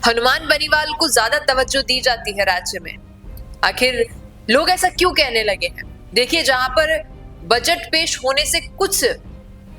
हनुमान बनीवाल को ज्यादा तवज्जो दी जाती है राज्य में। आखिर लोग ऐसा क्यों कहने लगे हैं? देखिए, जहां पर बजट पेश होने से कुछ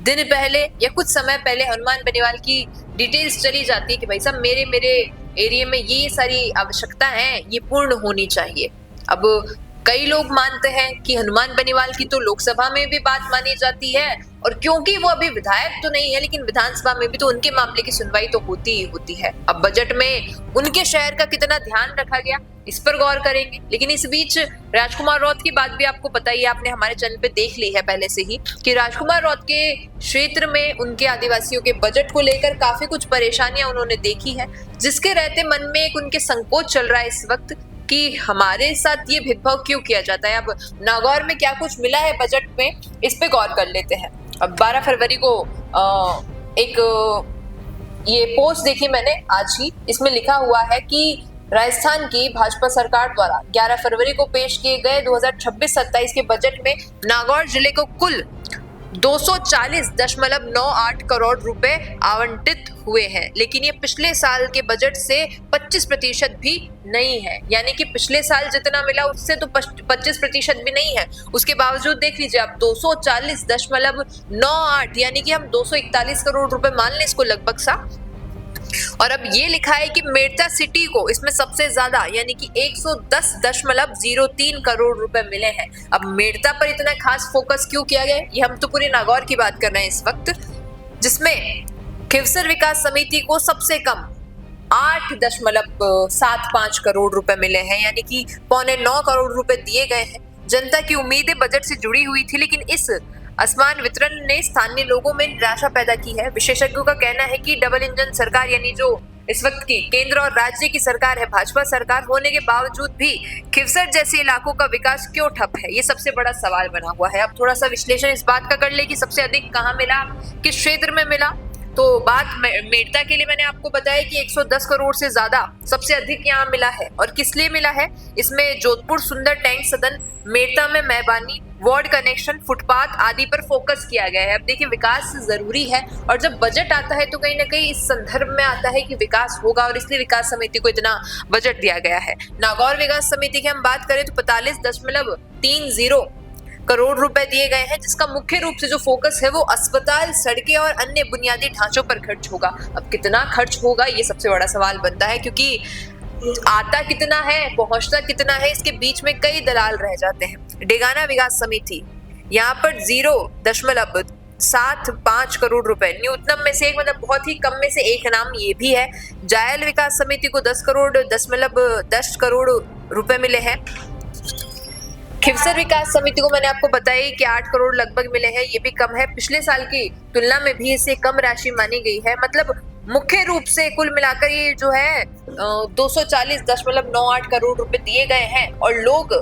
दिन पहले या कुछ समय पहले हनुमान बनीवाल की डिटेल्स चली जाती है कि भाई साहब मेरे एरिया में ये सारी आवश्यकता है, ये पूर्ण होनी चाहिए। अब कई लोग मानते हैं कि हनुमान बनीवाल की तो लोकसभा में भी बात मानी जाती है, और क्योंकि वो अभी विधायक तो नहीं है लेकिन विधानसभा में भी तो उनके मामले की सुनवाई तो होती ही होती है। अब बजट में उनके शहर का कितना ध्यान रखा गया, इस पर गौर करेंगे। लेकिन इस बीच राजकुमार रौत की बात भी आपको पता ही है, आपने हमारे चैनल पे देख ली है पहले से ही कि राजकुमार रौत के क्षेत्र में उनके आदिवासियों के बजट को लेकर काफी कुछ परेशानियां उन्होंने देखी है, जिसके रहते मन में एक उनके संकोच चल रहा है इस वक्त कि हमारे साथ ये भेदभाव क्यों किया जाता है। अब नागौर में क्या कुछ मिला है बजट में, इस पे गौर कर लेते हैं। अब 12 फरवरी को एक ये पोस्ट देखी मैंने आज ही, इसमें लिखा हुआ है कि राजस्थान की भाजपा सरकार द्वारा 11 फरवरी को पेश किए गए 2026-27 के बजट में नागौर जिले को कुल 240.98 करोड़ रुपए आवंटित हुए हैं, लेकिन ये पिछले साल के बजट से 25% भी नहीं है। यानी कि पिछले साल जितना मिला उससे तो 25% भी नहीं है। उसके बावजूद देख लीजिए आप 240.98 यानी कि हम 241 करोड़ रुपए मान लें इसको लगभग सा। और अब ये लिखा है कि मेड़ता सिटी को इसमें सबसे ज्यादा यानी कि 110.03 करोड़ रुपए मिले हैं। अब मेड़ता पर इतना खास फोकस क्यों किया गया, ये हम तो पूरे नागौर की बात कर रहे हैं इस वक्त, जिसमें खिवसर विकास समिति को सबसे कम 8.75 करोड़ रुपए मिले हैं, यानी कि 8.25 करोड़ रुपए दिए गए हैं। जनता की उम्मीदें बजट से जुड़ी हुई थी, लेकिन इस असमान वितरण ने स्थानीय लोगों में निराशा पैदा की है। विशेषज्ञों का कहना है कि डबल इंजन सरकार यानी जो इस वक्त की केंद्र और राज्य की सरकार है, भाजपा सरकार होने के बावजूद भी खिवसर जैसे इलाकों का विकास क्यों ठप है, ये सबसे बड़ा सवाल बना हुआ है। अब थोड़ा सा विश्लेषण इस बात का कर ले कि सबसे अधिक कहाँ मिला, किस क्षेत्र में मिला। तो बात मेड़ता के लिए मैंने आपको बताया कि 110 करोड़ से ज्यादा सबसे अधिक यहाँ मिला है। और किस लिए मिला है, इसमें जोधपुर सुंदर टैंक सदन, मेड़ता में मैबानी, वार्ड कनेक्शन, फुटपाथ आदि पर फोकस किया गया है। अब देखिए, विकास जरूरी है और जब बजट आता है तो कहीं ना कहीं इस संदर्भ में आता है कि विकास होगा, और इसलिए विकास समिति को इतना बजट दिया गया है। नागौर विकास समिति की हम बात करें तो 45.30 करोड़ रुपए दिए गए हैं, जिसका मुख्य रूप से जो फोकस है वो अस्पताल, सड़कें और अन्य बुनियादी ढांचों पर खर्च होगा। अब कितना खर्च होगा ये सबसे बड़ा सवाल बनता है, क्योंकि आता कितना है, पहुंचता कितना है, इसके बीच में कई दलाल रह जाते हैं। डेगाना विकास समिति, यहाँ पर 0.75 करोड़ रुपए, न्यूनतम में से एक, मतलब बहुत ही कम में से एक नाम ये भी है। जायल विकास समिति को 10 करोड़ रुपए मिले हैं। खिवसर विकास समिति को मैंने आपको बताया कि 8 करोड़ लगभग मिले हैं, ये भी कम है, पिछले साल की तुलना में भी इसे कम राशि मानी गई है। मतलब मुख्य रूप से कुल मिलाकर ये जो है 240.98 करोड़ रुपए दिए गए हैं। और लोग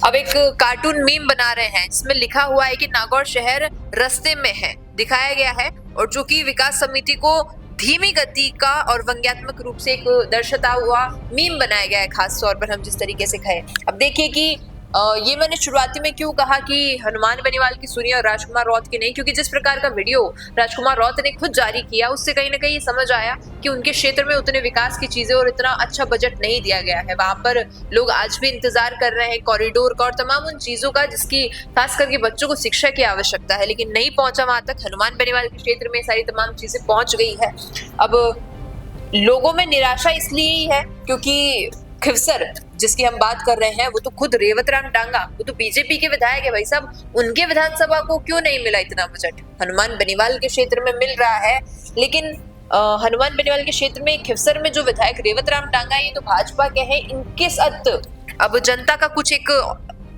अब एक कार्टून मीम बना रहे हैं, इसमें लिखा हुआ है कि नागौर शहर रास्ते में है, दिखाया गया है, और जो कि विकास समिति को धीमी गति का और व्यंग्यात्मक रूप से एक दर्शाता हुआ मीम बनाया गया है, खास तौर पर हम जिस तरीके से कहें। अब देखिए कि ये मैंने शुरुआती में क्यों कहा कि हनुमान बनीवाल की सुनिए और राजकुमार रौत की नहीं, क्योंकि जिस प्रकार का वीडियो राजकुमार रौत ने खुद जारी किया उससे कहीं ना कहीं ये समझ आया कि उनके क्षेत्र में उतने विकास की चीजें और इतना अच्छा बजट नहीं दिया गया है। वहां पर लोग आज भी इंतजार कर रहे हैं कॉरिडोर का और तमाम उन चीजों का जिसकी खास करके बच्चों को शिक्षा की आवश्यकता है, लेकिन नहीं पहुंचा वहां तक। हनुमान बनीवाल के क्षेत्र में सारी तमाम चीजें पहुंच गई है। अब लोगों में निराशा इसलिए ही है क्योंकि खिवसर जिसकी हम बात कर रहे हैं वो तो खुद रेवतराम टांगा, वो तो बीजेपी के विधायक है भाई साहब, उनके विधानसभा को क्यों नहीं मिला इतना बजट। हनुमान बनीवाल के क्षेत्र में मिल रहा है, लेकिन हनुमान बनीवाल के क्षेत्र में खिवसर में जो विधायक रेवतराम टांगा ये तो भाजपा के हैं, इनके साथ अब जनता का कुछ एक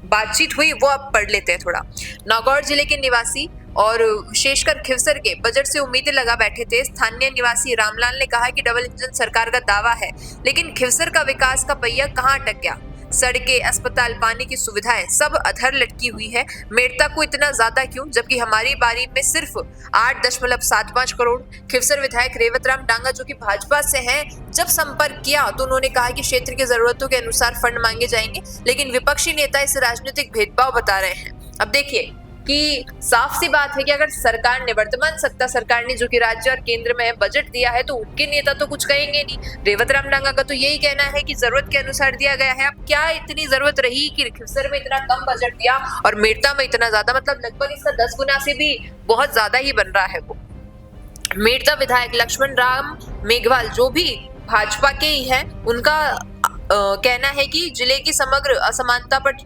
बातचीत हुई, वो आप पढ़ लेते हैं थोड़ा। नागौर जिले के निवासी और विशेषकर खिवसर के बजट से उम्मीदें लगा बैठे थे। स्थानीय निवासी रामलाल ने कहा कि डबल इंजन सरकार का दावा है, लेकिन खिवसर का विकास का पहिया कहाँ अटक गया। सड़कें, अस्पताल, पानी की सुविधाएं सब अधर लटकी हुई है। मेड़ता को इतना ज्यादा क्यों, जबकि हमारी बारी में सिर्फ 8.75 करोड़। खिवसर विधायक रेवतराम टांगा जो कि भाजपा से हैं, जब संपर्क किया तो उन्होंने कहा कि क्षेत्र की जरूरतों के अनुसार फंड मांगे जाएंगे, लेकिन विपक्षी नेता इसे राजनीतिक भेदभाव बता रहे हैं। अब देखिए, कि साफ सी बात है कि अगर सरकार ने, वर्तमान सत्ता सरकार ने, जो कि राज्य और केंद्र में बजट दिया है, तो उनके नेता तो कुछ कहेंगे नहीं। रेवत राम डांगा का तो यही कहना है कि जरूरत के अनुसार दिया गया है। अब क्या इतनी जरूरत रही कि खिवसर में इतना कम बजट दिया और मेड़ता में इतना ज्यादा, मतलब लगभग इसका 10 गुना से भी बहुत ज्यादा ही बन रहा है। वो मेड़ता विधायक लक्ष्मण राम मेघवाल, जो भी भाजपा के ही है, उनका कहना है कि जिले की समग्र असमानता पर,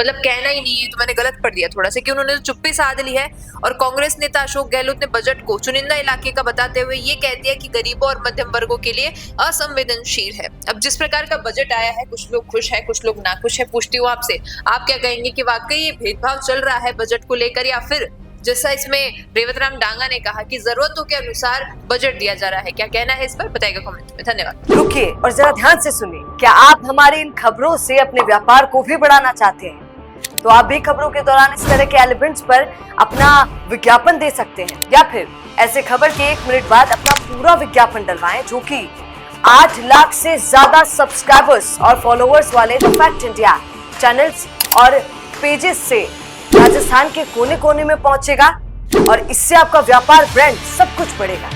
मतलब कहना ही नहीं है तो मैंने गलत पढ़ दिया थोड़ा सा, कि उन्होंने तो चुप्पी साध ली है। और कांग्रेस नेता अशोक गहलोत ने बजट को चुनिंदा इलाके का बताते हुए ये कह दिया कि गरीबों और मध्यम वर्गों के लिए असंवेदनशील है। अब जिस प्रकार का बजट आया है, कुछ लोग खुश है, कुछ लोग नाखुश है। पूछती हूँ आपसे, आप क्या कहेंगे कि वाकई ये भेदभाव चल रहा है बजट को लेकर, या फिर जैसा इसमें रेवत राम डांगा ने कहा कि जरूरतों के अनुसार बजट दिया जा रहा है? क्या कहना है इस पर बताइएगा कमेंट में। धन्यवाद। रुकिए और जरा ध्यान से सुनिए। क्या आप हमारी इन खबरों से अपने व्यापार को भी बढ़ाना चाहते हैं? तो आप भी खबरों के दौरान इस तरह के एलिमेंट्स पर अपना विज्ञापन दे सकते हैं, या फिर ऐसे खबर के 1 मिनट बाद अपना पूरा विज्ञापन डलवाएं, जो कि 8 लाख से ज्यादा सब्सक्राइबर्स और फॉलोअर्स वाले द फैक्ट इंडिया चैनल्स और पेजेस से राजस्थान के कोने कोने में पहुंचेगा, और इससे आपका व्यापार, ब्रांड सब कुछ बढ़ेगा।